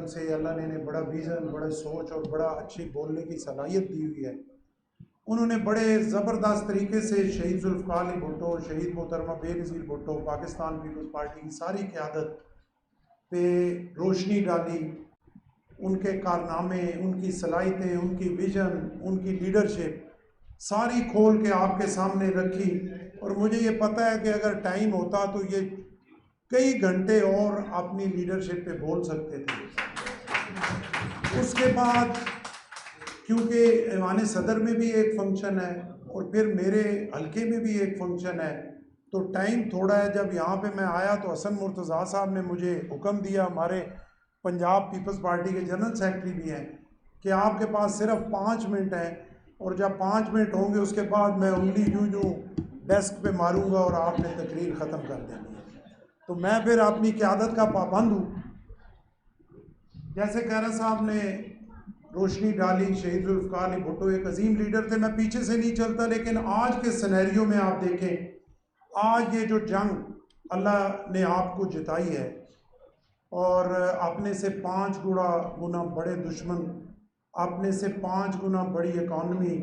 سے اللہ نے انہیں بڑا ویژن، بڑا سوچ اور بڑا اچھی بولنے کی صلاحیت دی ہوئی ہے. انہوں نے بڑے زبردست طریقے سے شہید ذوالفقار علی بھٹو، شہید محترمہ بے نظیر بھٹو، پاکستان پیپلز پارٹی کی ساری قیادت پہ روشنی ڈالی. ان کے کارنامے، ان کی صلاحیتیں، ان کی ویژن، ان کی لیڈرشپ ساری کھول کے آپ کے سامنے رکھی. اور مجھے یہ پتہ ہے کہ اگر ٹائم ہوتا تو یہ کئی گھنٹے اور اپنی لیڈرشپ پہ بول سکتے تھے. اس کے بعد کیونکہ ایوان صدر میں بھی ایک فنکشن ہے اور پھر میرے حلقے میں بھی ایک فنکشن ہے، تو ٹائم تھوڑا ہے. جب یہاں پہ میں آیا تو حسن مرتضیٰ صاحب نے مجھے حکم دیا، ہمارے پنجاب پیپلز پارٹی کے جنرل سیکرٹری بھی ہیں، کہ آپ کے پاس صرف 5 منٹ ہیں، اور جب 5 منٹ ہوں گے اس کے بعد میں انگلی یوں ڈیسک پہ ماروں گا اور آپ نے تقریر ختم کر دینی ہے. تو میں پھر اپنی قیادت کا پابند ہوں. جیسے خیرہ صاحب نے روشنی ڈالی، شہید ذوالفقار علی بھٹو ایک عظیم لیڈر تھے. میں پیچھے سے نہیں چلتا، لیکن آج کے سینیریو میں آپ دیکھیں، آج یہ جو جنگ اللہ نے آپ کو جتائی ہے، اور اپنے سے 5 گنا بڑے دشمن، اپنے سے 5 گنا بڑی اکانومی،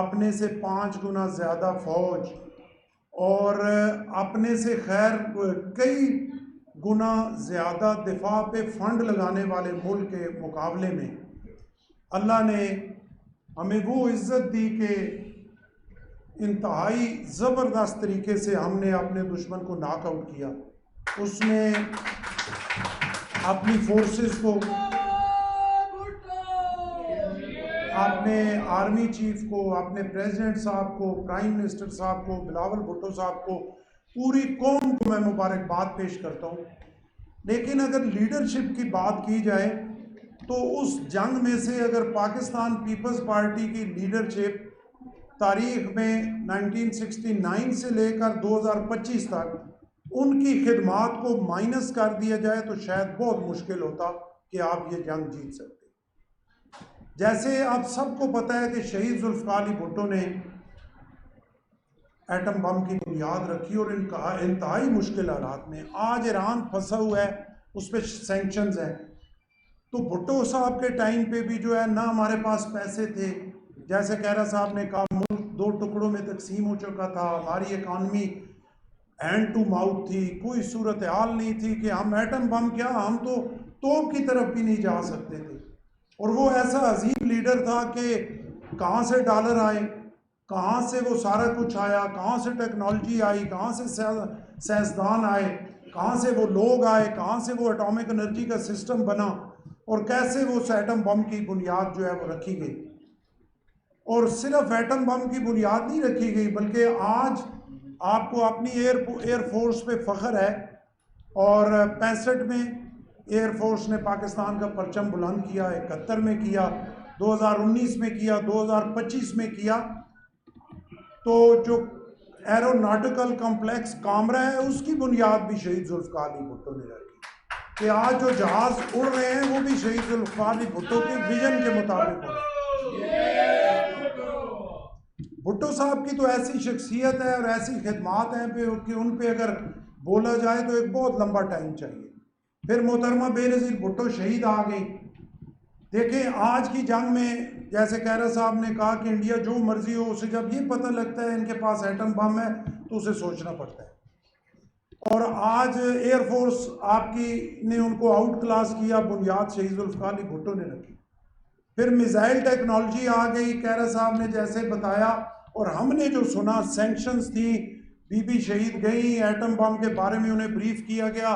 اپنے سے 5 گنا زیادہ فوج، اور اپنے سے خیر کئی گنا زیادہ دفاع پہ فنڈ لگانے والے ملک کے مقابلے میں اللہ نے ہمیں وہ عزت دی کہ انتہائی زبردست طریقے سے ہم نے اپنے دشمن کو ناک آؤٹ کیا. اس میں اپنی فورسز کو، اپنے آرمی چیف کو، اپنے پریزیڈنٹ صاحب کو، پرائم منسٹر صاحب کو، بلاول بھٹو صاحب کو، پوری قوم کو میں مبارکباد پیش کرتا ہوں. لیکن اگر لیڈرشپ کی بات کی جائے تو اس جنگ میں سے اگر پاکستان پیپلز پارٹی کی لیڈرشپ تاریخ میں 1969 سے لے کر 2025 تک ان کی خدمات کو مائنس کر دیا جائے تو شاید بہت مشکل ہوتا کہ آپ یہ جنگ جیت سکتے. جیسے آپ سب کو پتہ ہے کہ شہید ذوالفقار علی بھٹو نے ایٹم بم کی بنیاد رکھی، اور انتہائی مشکل حالات میں. آج ایران پھنسا ہوا ہے، اس پہ سینکشنز ہیں. تو بھٹو صاحب کے ٹائم پہ بھی جو ہے نہ ہمارے پاس پیسے تھے، جیسے خیرہ صاحب نے کہا ملک 2 ٹکڑوں میں تقسیم ہو چکا تھا، ہماری اکانومی ہینڈ ٹو ماؤتھ تھی، کوئی صورتحال نہیں تھی کہ ہم ایٹم بم کیا، ہم تو توپ کی طرف بھی نہیں جا سکتے تھے. اور وہ ایسا عظیم لیڈر تھا کہ کہاں سے ڈالر آئے، کہاں سے وہ سارا کچھ آیا، کہاں سے ٹیکنالوجی آئی، کہاں سے سائنسدان آئے، کہاں سے وہ لوگ آئے، کہاں سے وہ اٹامک انرجی کا سسٹم بنا، اور کیسے وہ ایٹم بم کی بنیاد جو ہے وہ رکھی گئی. اور صرف ایٹم بم کی بنیاد نہیں رکھی گئی، بلکہ آج آپ کو اپنی ایئر فورس پہ فخر ہے. اور 65 میں ایئر فورس نے پاکستان کا پرچم بلند کیا، 71 میں کیا، 2019 میں کیا، 2025 میں کیا. تو جو ایروناٹیکل کمپلیکس کامرا ہے اس کی بنیاد بھی شہید ذوالفقار علی بھٹو نے رکھی، کہ آج جو جہاز اڑ رہے ہیں وہ بھی شہید ذوالفقار علی بھٹو کے ویژن کے مطابق ہو. بھٹو صاحب کی تو ایسی شخصیت ہے اور ایسی خدمات ہیں کہ ان پہ اگر بولا جائے تو ایک بہت لمبا ٹائم چاہیے. پھر محترمہ بے نظیر بھٹو شہید آ گئی. دیکھیں آج کی جنگ میں جیسے خیرہ صاحب نے کہا کہ انڈیا جو مرضی ہو، اسے جب یہ پتہ لگتا ہے ان کے پاس ایٹم بم ہے تو اسے سوچنا پڑتا ہے. اور آج ایئر فورس آپ کی نے ان کو آؤٹ کلاس کیا، بنیاد شہید ذوالفقار علی بھٹو نے رکھی. پھر میزائل ٹیکنالوجی آ گئی، خیرہ صاحب نے جیسے بتایا، اور ہم نے جو سنا سینکشنز تھی، بی بی شہید گئیں، ایٹم بم کے بارے میں انہیں بریف کیا گیا،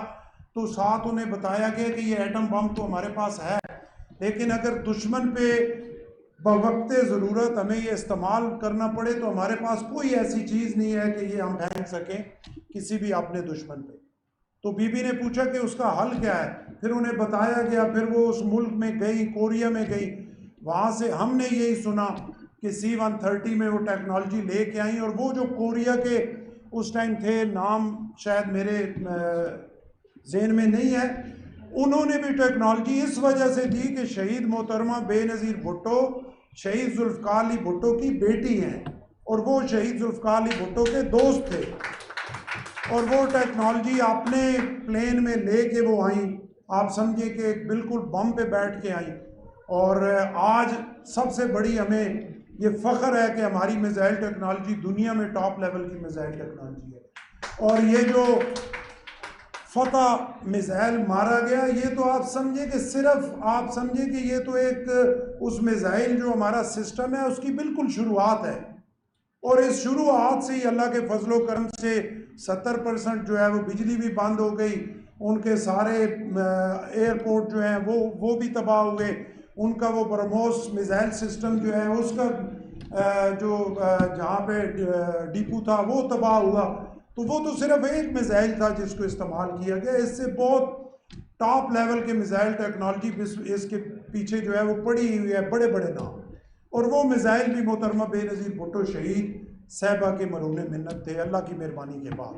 تو ساتھ انہیں بتایا گیا کہ یہ ایٹم بم تو ہمارے پاس ہے، لیکن اگر دشمن پہ بوقت ضرورت ہمیں یہ استعمال کرنا پڑے تو ہمارے پاس کوئی ایسی چیز نہیں ہے کہ یہ ہم پھینک سکیں کسی بھی اپنے دشمن پہ. تو بی بی نے پوچھا کہ اس کا حل کیا ہے، پھر انہیں بتایا گیا. پھر وہ اس ملک میں گئی، کوریا میں گئی، وہاں سے ہم نے یہی سنا کہ C-130 میں وہ ٹیکنالوجی لے کے آئیں. اور وہ جو کوریا کے اس ٹائم تھے، نام شاید میرے ذہن میں نہیں ہے، انہوں نے بھی ٹیکنالوجی اس وجہ سے دی کہ شہید محترمہ بے نظیر بھٹو شہید ذوالفقار علی بھٹو کی بیٹی ہیں، اور وہ شہید ذوالفقار علی بھٹو کے دوست تھے، اور وہ ٹیکنالوجی اپنے پلین میں لے کے وہ آئیں. آپ سمجھیں کہ بالکل بم پہ بیٹھ کے آئیں، اور آج سب سے بڑی ہمیں یہ فخر ہے کہ ہماری میزائل ٹیکنالوجی دنیا میں ٹاپ لیول کی میزائل ٹیکنالوجی ہے۔ اور یہ جو فتح میزائل مارا گیا، یہ تو آپ سمجھیں کہ صرف آپ سمجھیں کہ یہ تو ایک اس میزائل جو ہمارا سسٹم ہے اس کی بالکل شروعات ہے، اور اس شروعات سے ہی اللہ کے فضل و کرم سے 70% جو ہے وہ بجلی بھی بند ہو گئی، ان کے سارے ایئرپورٹ جو ہیں وہ بھی تباہ ہوئے، ان کا وہ برموس میزائل سسٹم جو ہے اس کا جو جہاں پہ ڈیپو تھا وہ تباہ ہوا۔ تو وہ تو صرف ایک میزائل تھا جس کو استعمال کیا گیا، اس سے بہت ٹاپ لیول کے میزائل ٹیکنالوجی اس کے پیچھے جو ہے وہ پڑی ہوئی ہے، بڑے بڑے نام، اور وہ میزائل بھی محترمہ بے نظیر بھٹو شہید صاحبہ کے مرہون منت تھے اللہ کی مہربانی کے بعد۔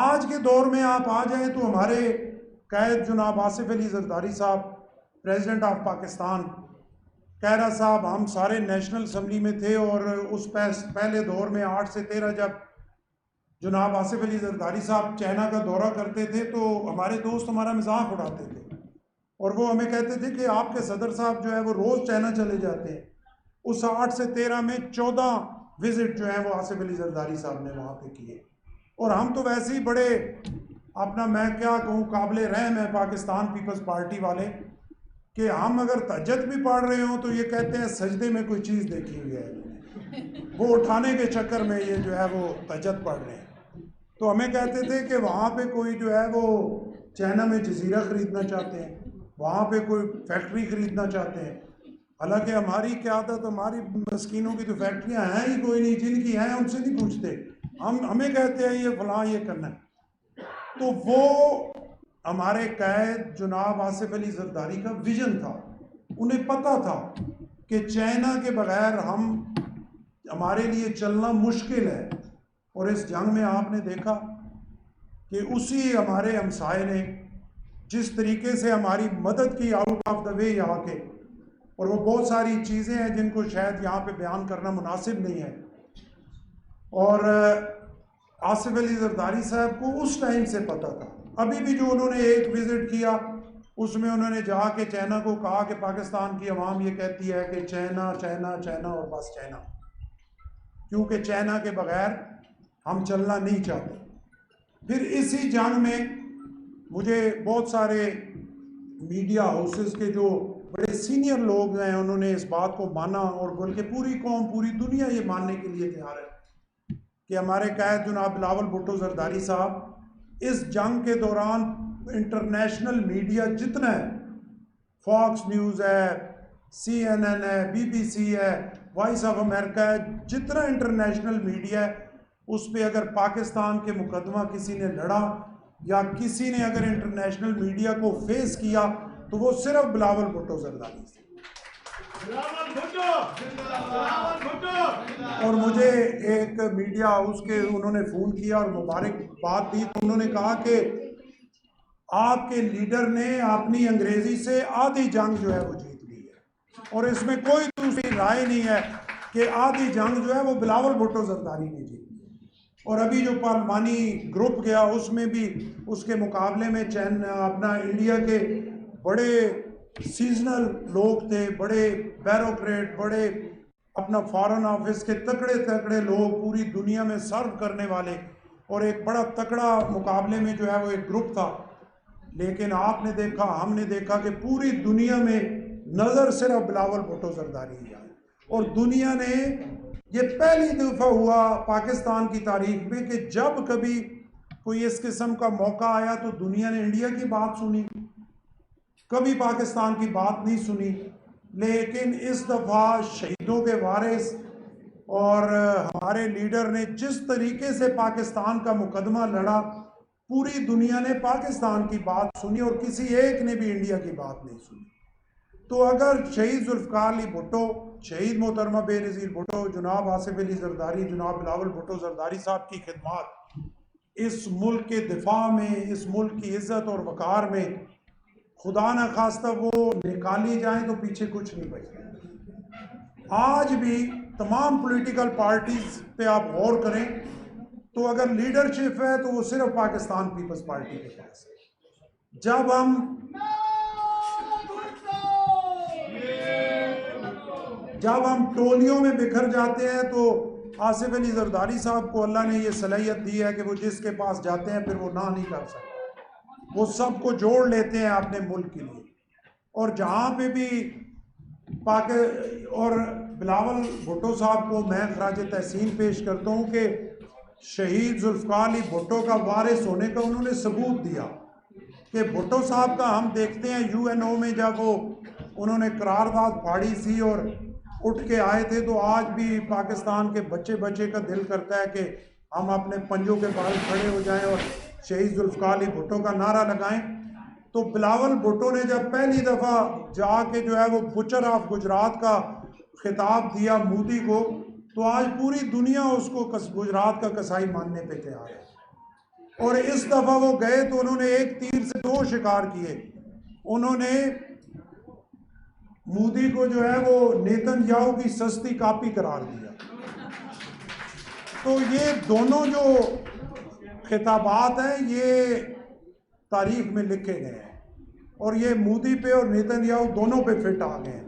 آج کے دور میں آپ آ جائیں تو ہمارے قائد جناب آصف علی زرداری صاحب، پریزیڈنٹ آف پاکستان، کہرا صاحب، ہم سارے نیشنل اسمبلی میں تھے، اور اس پہلے دور میں 8 سے 13 جب جناب آصف علی زرداری صاحب چائنا کا دورہ کرتے تھے تو ہمارے دوست ہمارا مذاق اڑاتے تھے، اور وہ ہمیں کہتے تھے کہ آپ کے صدر صاحب جو ہے وہ روز چائنا چلے جاتے ہیں۔ اس 8 سے 13 میں 14 وزٹ جو ہیں وہ آصف علی زرداری صاحب نے وہاں پہ کیے، اور ہم تو ویسے ہی بڑے اپنا میں کیا کہوں قابل رحم ہے پاکستان پیپلز پارٹی والے، کہ ہم اگر تہجد بھی پڑھ رہے ہوں تو یہ کہتے ہیں سجدے میں کوئی چیز دیکھی ہوئی ہے، وہ اٹھانے کے چکر میں یہ جو ہے وہ تہجد پڑھ رہے ہیں۔ تو ہمیں کہتے تھے کہ وہاں پہ کوئی جو ہے وہ چائنا میں جزیرہ خریدنا چاہتے ہیں، وہاں پہ کوئی فیکٹری خریدنا چاہتے ہیں، حالانکہ ہماری قیادت، ہماری مسکینوں کی تو فیکٹریاں ہیں ہی کوئی نہیں، جن کی ہیں ان سے نہیں پوچھتے، ہمیں کہتے ہیں یہ فلاں یہ کرنا ہے۔ تو وہ ہمارے قائد جناب آصف علی زرداری کا ویژن تھا، انہیں پتہ تھا کہ چائنا کے بغیر ہمارے لیے چلنا مشکل ہے، اور اس جنگ میں آپ نے دیکھا کہ اسی ہمارے ہمسائے نے جس طریقے سے ہماری مدد کی آؤٹ آف دا وے یہاں کے، اور وہ بہت ساری چیزیں ہیں جن کو شاید یہاں پہ بیان کرنا مناسب نہیں ہے، اور آصف علی زرداری صاحب کو اس ٹائم سے پتہ تھا۔ ابھی بھی جو انہوں نے ایک وزٹ کیا اس میں انہوں نے جا کے چائنا کو کہا کہ پاکستان کی عوام یہ کہتی ہے کہ چائنا چائنا چائنا اور بس چائنا، کیونکہ چائنا کے بغیر ہم چلنا نہیں چاہتے۔ پھر اسی جنگ میں مجھے بہت سارے میڈیا ہاؤسز کے جو بڑے سینئر لوگ ہیں انہوں نے اس بات کو مانا، اور بلکہ پوری قوم، پوری دنیا یہ ماننے کے لیے تیار ہے کہ ہمارے قائد جناب بلاول بھٹو زرداری صاحب اس جنگ کے دوران انٹرنیشنل میڈیا جتنا ہے، فاکس نیوز ہے، CNN ہے، BBC ہے، وائس آف امریکہ ہے، جتنا انٹرنیشنل میڈیا ہے اس پہ اگر پاکستان کے مقدمہ کسی نے لڑا یا کسی نے اگر انٹرنیشنل میڈیا کو فیس کیا تو وہ صرف بلاول بھٹو زرداری سے۔ اور مجھے ایک میڈیا ہاؤس کے انہوں نے فون کیا اور مبارکباد دی، تو انہوں نے کہا کہ آپ کے لیڈر نے اپنی انگریزی سے آدھی جنگ جو ہے وہ جیت لی ہے، اور اس میں کوئی دوسری رائے نہیں ہے کہ آدھی جنگ جو ہے وہ بلاول بھٹو زرداری نے جیتی ہے۔ اور ابھی جو پارلیمانی گروپ گیا اس میں بھی اس کے مقابلے میں اپنا انڈیا کے بڑے سیزنل لوگ تھے، بڑے بیوروکریٹ، بڑے اپنا فارن آفس کے تکڑے لوگ پوری دنیا میں سرو کرنے والے، اور ایک بڑا تکڑا مقابلے میں جو ہے وہ ایک گروپ تھا۔ لیکن آپ نے دیکھا، ہم نے دیکھا کہ پوری دنیا میں نظر صرف بلاول بھٹو زرداری ہی آئی، اور دنیا نے یہ پہلی دفعہ ہوا پاکستان کی تاریخ میں کہ جب کبھی کوئی اس قسم کا موقع آیا تو دنیا نے انڈیا کی بات سنی، کبھی پاکستان کی بات نہیں سنی۔ لیکن اس دفعہ شہیدوں کے وارث اور ہمارے لیڈر نے جس طریقے سے پاکستان کا مقدمہ لڑا، پوری دنیا نے پاکستان کی بات سنی اور کسی ایک نے بھی انڈیا کی بات نہیں سنی۔ تو اگر شہید ذوالفقار علی بھٹو، شہید محترمہ بے نظیر بھٹو، جناب آصف علی زرداری، جناب بلاول بھٹو زرداری صاحب کی خدمات اس ملک کے دفاع میں، اس ملک کی عزت اور وقار میں خدا نہ خواستہ وہ نکالی جائیں تو پیچھے کچھ نہیں بچتا۔ آج بھی تمام پولیٹیکل پارٹیز پہ آپ غور کریں تو اگر لیڈرشپ ہے تو وہ صرف پاکستان پیپلز پارٹی کے پاس ہے، جب ہم ٹولیوں میں بکھر جاتے ہیں تو آصف علی زرداری صاحب کو اللہ نے یہ صلاحیت دی ہے کہ وہ جس کے پاس جاتے ہیں پھر وہ نہ نہیں کر سکتے، وہ سب کو جوڑ لیتے ہیں اپنے ملک کے لیے۔ اور جہاں پہ بھی اور بلاول بھٹو صاحب کو میں خراج تحسین پیش کرتا ہوں کہ شہید ذوالفقار علی بھٹو کا وارث ہونے کا انہوں نے ثبوت دیا کہ بھٹو صاحب کا ہم دیکھتے ہیں یو این او میں جب انہوں نے قرارداد پھاڑی سی اور اٹھ کے آئے تھے، تو آج بھی پاکستان کے بچے کا دل کرتا ہے کہ ہم اپنے پنجوں کے بال کھڑے ہو جائیں اور شہید ذوالفقار علی بھٹو کا نعرہ لگائیں۔ تو بلاول بھٹو نے جب پہلی دفعہ جا کے جو ہے وہ بچر آف گجرات کا خطاب دیا مودی کو، تو آج پوری دنیا اس کو گجرات کا قصائی ماننے پہ تیار ہے۔ اور اس دفعہ وہ گئے تو انہوں نے ایک تیر سے دو شکار کیے، انہوں نے مودی کو جو ہے وہ نیتن یاہو کی سستی کاپی قرار دیا۔ تو یہ دونوں جو خطابات ہیں یہ تاریخ میں لکھے گئے ہیں، اور یہ مودی پہ اور نیتن یاہو دونوں پہ فٹ آ گئے ہیں۔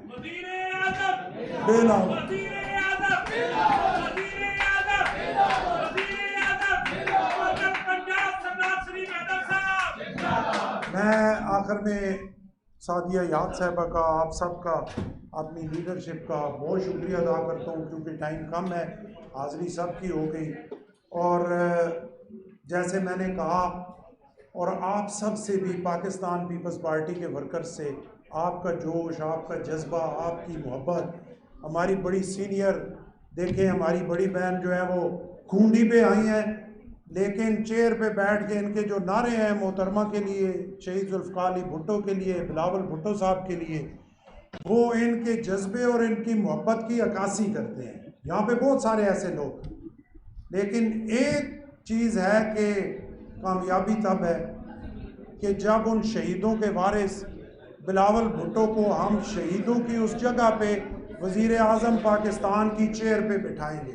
میں آخر میں سعدیہ یاد صاحبہ کا، آپ سب کا، اپنی لیڈرشپ کا بہت شکریہ ادا کرتا ہوں، کیونکہ ٹائم کم ہے، حاضری سب کی ہو گئی۔ اور جیسے میں نے کہا، اور آپ سب سے بھی، پاکستان پیپلز پارٹی کے ورکرز سے، آپ کا جوش، آپ کا جذبہ، آپ کی محبت، ہماری بڑی سینئر دیکھیں، ہماری بڑی بہن جو ہے وہ کھونڈی پہ آئی ہیں، لیکن چیئر پہ بیٹھ کے ان کے جو نعرے ہیں محترمہ کے لیے، شہید ذوالفقار علی بھٹو کے لیے، بلاول بھٹو صاحب کے لیے، وہ ان کے جذبے اور ان کی محبت کی عکاسی کرتے ہیں۔ یہاں پہ بہت سارے ایسے لوگ، لیکن ایک چیز ہے کہ کامیابی تب ہے کہ جب ان شہیدوں کے وارث بلاول بھٹو کو ہم شہیدوں کی اس جگہ پہ وزیر اعظم پاکستان کی چیئر پہ بٹھائیں گے۔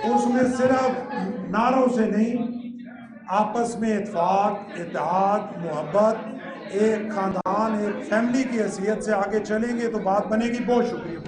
اس میں صرف نعروں سے نہیں، آپس میں اتفاق، اتحاد، محبت، ایک خاندان، ایک فیملی کی حیثیت سے آگے چلیں گے تو بات بنے گی۔ بہت شکریہ۔